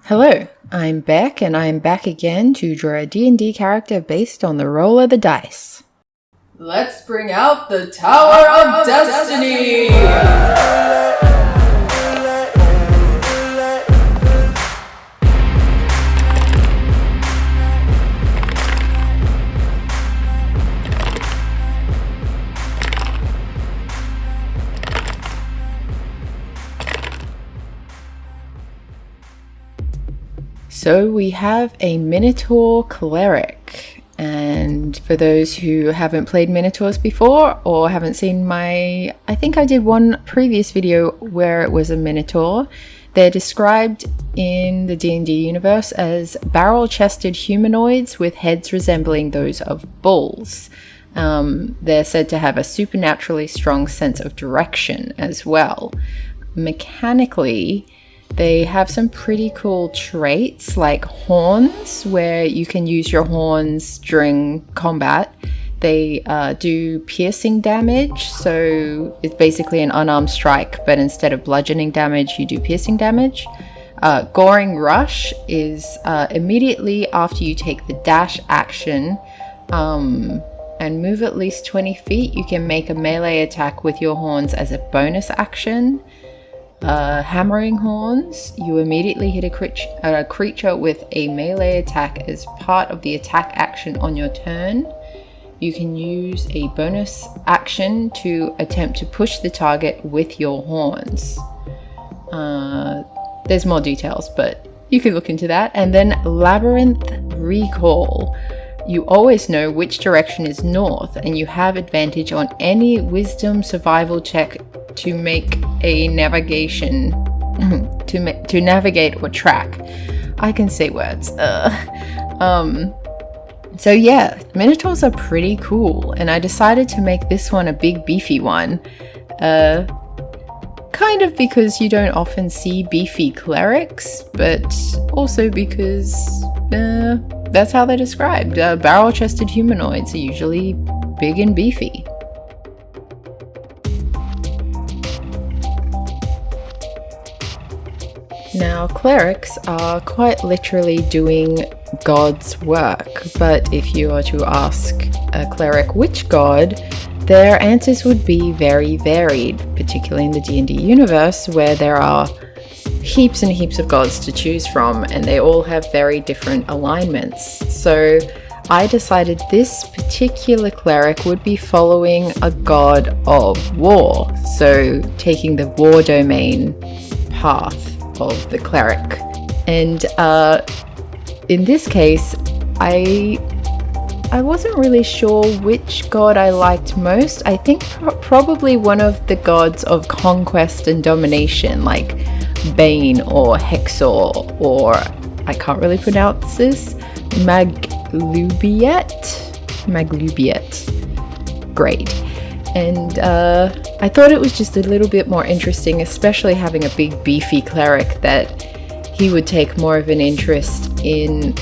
Hello, I'm Beck, and I'm back again to draw a D&D character based on the roll of the dice. Let's bring out the Tower of Destiny! So we have a Minotaur Cleric, and for those who haven't played Minotaurs before or haven't seen I think I did one previous video where it was a Minotaur. They're described in the D&D universe as barrel-chested humanoids with heads resembling those of bulls. They're said to have a supernaturally strong sense of direction as well. Mechanically, they have some pretty cool traits like horns, where you can use your horns during combat. They do piercing damage, so it's basically an unarmed strike, but instead of bludgeoning damage, you do piercing damage. Goring Rush is immediately after you take the dash action and move at least 20 feet, you can make a melee attack with your horns as a bonus action. Hammering Horns, you immediately hit a creature with a melee attack as part of the attack action on your turn. You can use a bonus action to attempt to push the target with your horns. There's more details, but you can look into that. And then Labyrinth Recall. You always know which direction is north, and you have advantage on any wisdom survival check to make a navigation to navigate or track. I can say words. So yeah, Minotaurs are pretty cool, and I decided to make this one a big beefy one. Kind of because you don't often see beefy clerics, but also because that's how they're described. Barrel-chested humanoids are usually big and beefy. Now, clerics are quite literally doing God's work, but if you are to ask a cleric which god, their answers would be very varied, particularly in the D&D universe, where there are heaps and heaps of gods to choose from, and they all have very different alignments. So I decided this particular cleric would be following a god of war, so taking the war domain path of the cleric. And in this case, I wasn't really sure which god I liked most. I think probably one of the gods of conquest and domination, like Bane or Hexor, or I can't really pronounce this, Maglubiet. Great. And I thought it was just a little bit more interesting, especially having a big beefy cleric, that he would take more of an interest in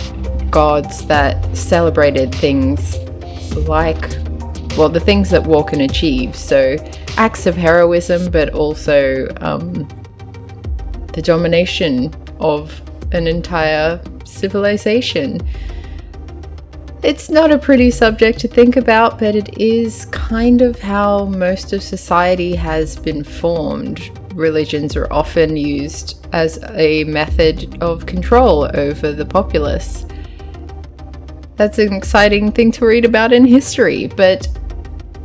gods that celebrated things like, well, the things that war can achieve. So acts of heroism, but also the domination of an entire civilization. It's not a pretty subject to think about, but it is kind of how most of society has been formed. Religions are often used as a method of control over the populace. That's an exciting thing to read about in history, but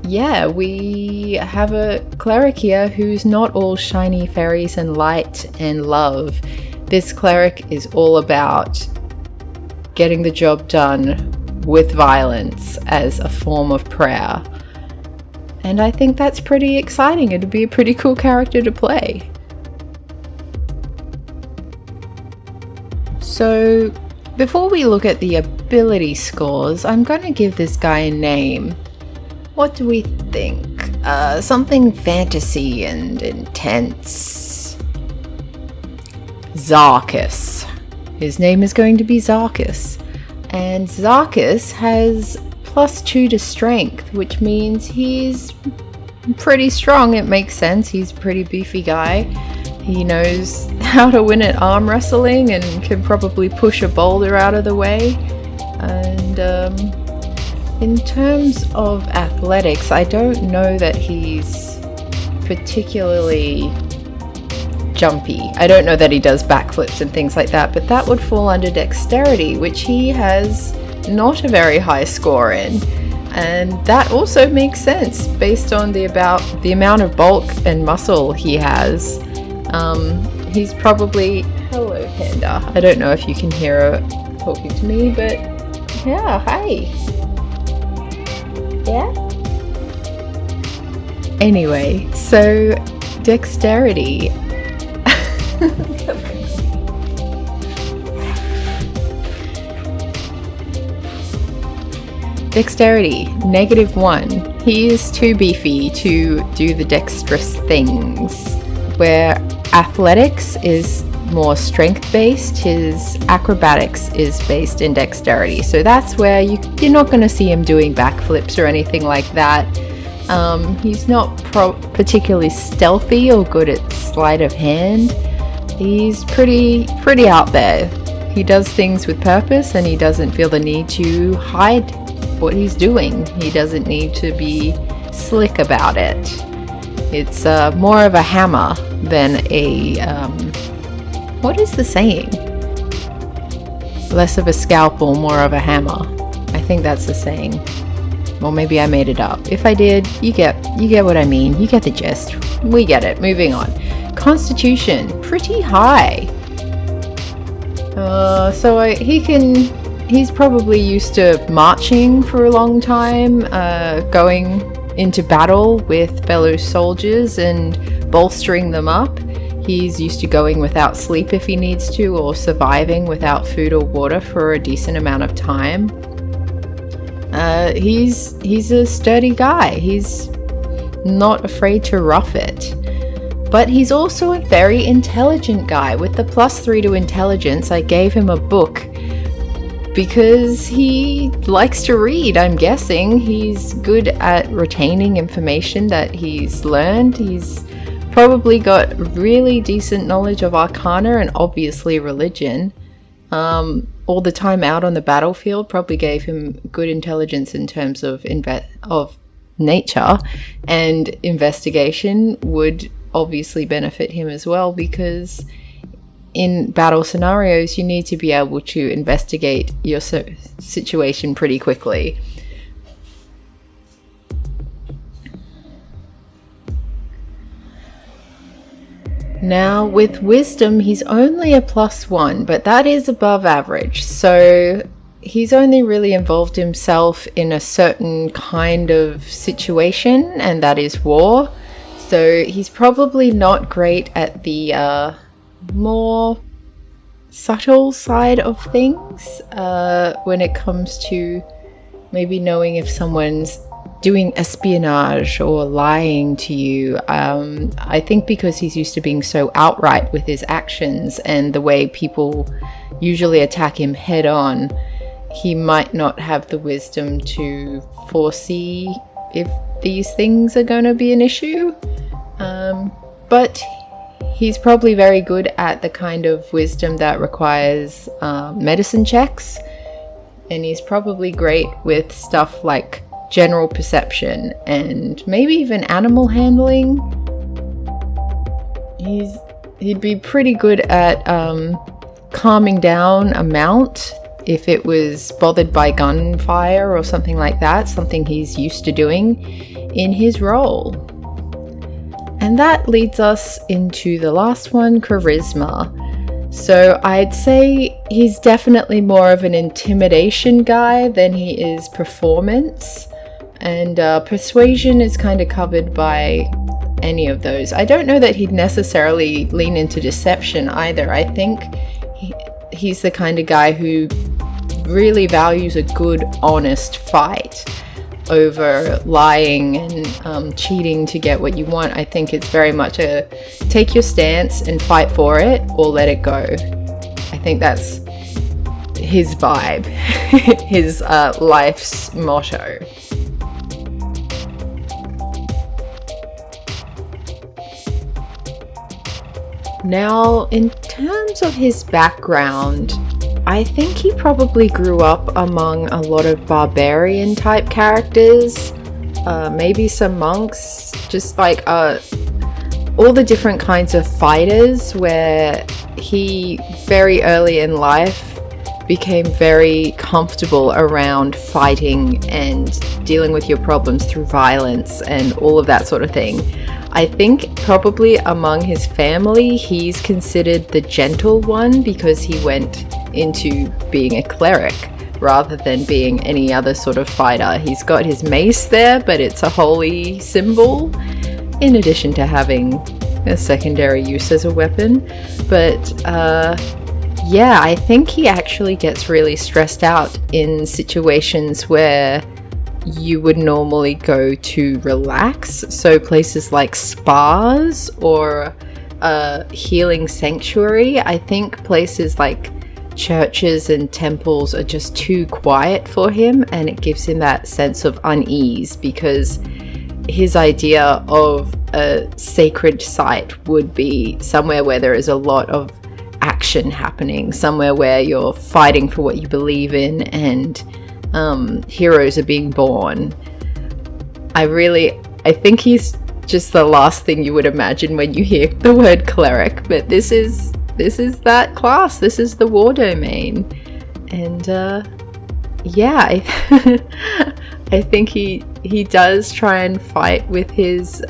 yeah, we have a cleric here who's not all shiny fairies and light and love. This cleric is all about getting the job done with violence as a form of prayer. And I think that's pretty exciting. It'd be a pretty cool character to play. So before we look at the ability scores, I'm going to give this guy a name. What do we think? Something fantasy and intense. Zarkus. His name is going to be Zarkus. And Zarkus has +2 to strength, which means he's pretty strong. It makes sense. He's a pretty beefy guy. He knows how to win at arm wrestling and can probably push a boulder out of the way. And in terms of athletics, I don't know that he's particularly jumpy. I don't know that he does backflips and things like that, but that would fall under dexterity, which he has not a very high score in. And that also makes sense based on the amount of bulk and muscle he has. He's probably... Hello, Panda. I don't know if you can hear her talking to me, but yeah, hi. Yeah? Anyway, so dexterity. Dexterity, -1. He is too beefy to do the dexterous things. Where athletics is more strength-based, his acrobatics is based in dexterity. So that's where you're not going to see him doing backflips or anything like that. He's not particularly stealthy or good at sleight of hand. He's pretty out there. He does things with purpose, and he doesn't feel the need to hide what he's doing. He doesn't need to be slick about it. It's more of a hammer than a, what is the saying? Less of a scalpel, more of a hammer. I think that's the saying. Or maybe I made it up. If I did, you get what I mean. You get the gist. We get it. Moving on. Constitution, pretty high. He's probably used to marching for a long time, going into battle with fellow soldiers and bolstering them up. He's used to going without sleep if he needs to, or surviving without food or water for a decent amount of time. He's a sturdy guy. He's not afraid to rough it. But he's also a very intelligent guy. With the +3 to intelligence, I gave him a book because he likes to read, I'm guessing. He's good at retaining information that he's learned. He's probably got really decent knowledge of arcana and obviously religion. All the time out on the battlefield probably gave him good intelligence in terms of nature, and investigation would obviously benefit him as well, because in battle scenarios you need to be able to investigate your situation pretty quickly. Now with wisdom, he's only a +1, but that is above average. So he's only really involved himself in a certain kind of situation, and that is war. So he's probably not great at the more subtle side of things when it comes to maybe knowing if someone's doing espionage or lying to you. I think because he's used to being so outright with his actions and the way people usually attack him head on, he might not have the wisdom to foresee if these things are going to be an issue. But he's probably very good at the kind of wisdom that requires medicine checks, and he's probably great with stuff like general perception and maybe even animal handling. He'd be pretty good at calming down a mount if it was bothered by gunfire or something like that, something he's used to doing in his role. And that leads us into the last one, charisma. So I'd say he's definitely more of an intimidation guy than he is performance. And persuasion is kind of covered by any of those. I don't know that he'd necessarily lean into deception either. I think he's the kind of guy who really values a good, honest fight over lying and cheating to get what you want. I think it's very much a take your stance and fight for it or let it go. I think that's his vibe, his life's motto. Now, in terms of his background, I think he probably grew up among a lot of barbarian type characters, maybe some monks, just like all the different kinds of fighters, where he very early in life became very comfortable around fighting and dealing with your problems through violence and all of that sort of thing. I think probably among his family, he's considered the gentle one because he went into being a cleric rather than being any other sort of fighter. He's got his mace there, but it's a holy symbol, in addition to having a secondary use as a weapon. But yeah, I think he actually gets really stressed out in situations where you would normally go to relax. So places like spas or a healing sanctuary. I think places like churches and temples are just too quiet for him, and it gives him that sense of unease because his idea of a sacred site would be somewhere where there is a lot of action happening, somewhere where you're fighting for what you believe in and heroes are being born. I think he's just the last thing you would imagine when you hear the word cleric, but this is that class. This is the war domain. And yeah, I think he does try and fight with his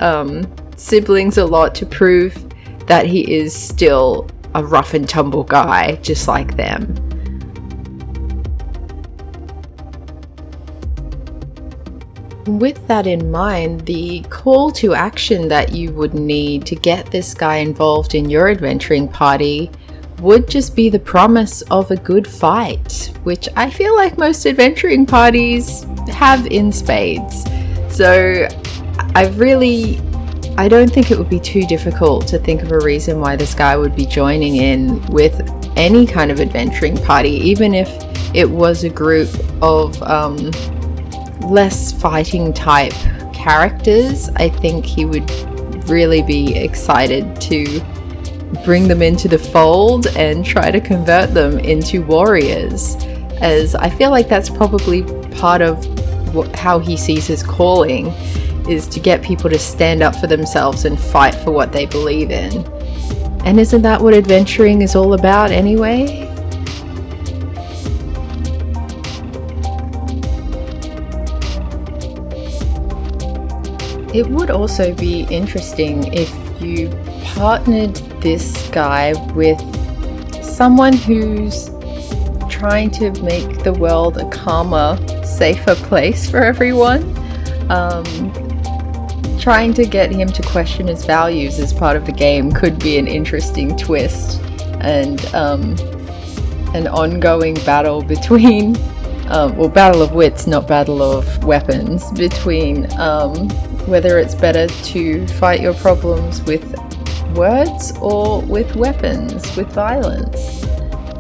siblings a lot to prove that he is still a rough and tumble guy, just like them. With that in mind, the call to action that you would need to get this guy involved in your adventuring party would just be the promise of a good fight, which I feel like most adventuring parties have in spades. So I don't think it would be too difficult to think of a reason why this guy would be joining in with any kind of adventuring party, even if it was a group of less fighting type characters. I think he would really be excited to bring them into the fold and try to convert them into warriors, as I feel like that's probably part of how he sees his calling, is to get people to stand up for themselves and fight for what they believe in. And isn't that what adventuring is all about anyway? It would also be interesting if you partnered this guy with someone who's trying to make the world a calmer, safer place for everyone. Trying to get him to question his values as part of the game could be an interesting twist, and an ongoing battle between, well, battle of wits, not battle of weapons, between whether it's better to fight your problems with words or with weapons, with violence.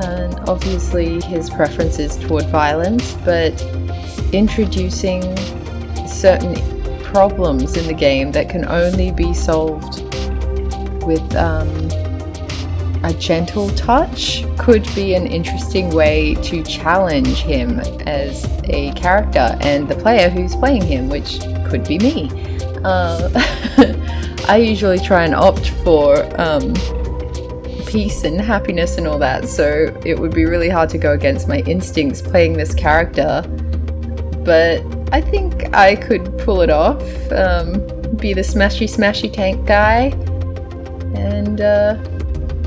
And obviously his preference is toward violence, but introducing certain problems in the game that can only be solved with a gentle touch could be an interesting way to challenge him as a character and the player who's playing him, which could be me. I usually try and opt for peace and happiness and all that, so it would be really hard to go against my instincts playing this character, but I think I could pull it off, be the smashy tank guy, and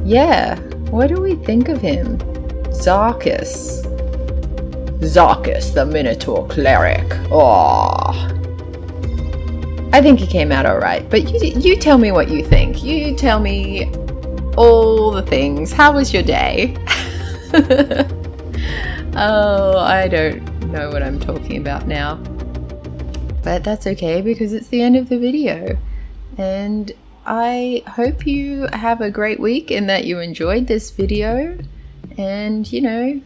yeah, what do we think of him? Zarkus, the Minotaur Cleric. Aww. I think he came out alright, but you tell me what you think. You tell me all the things. How was your day? Oh, I don't know what I'm talking about now. But that's okay, because it's the end of the video. And I hope you have a great week and that you enjoyed this video. And, you know,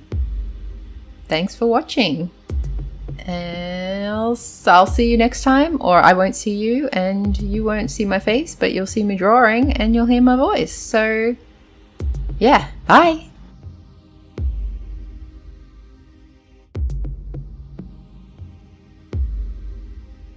thanks for watching. And I'll see you next time, or I won't see you and you won't see my face, but you'll see me drawing and you'll hear my voice. So yeah, bye.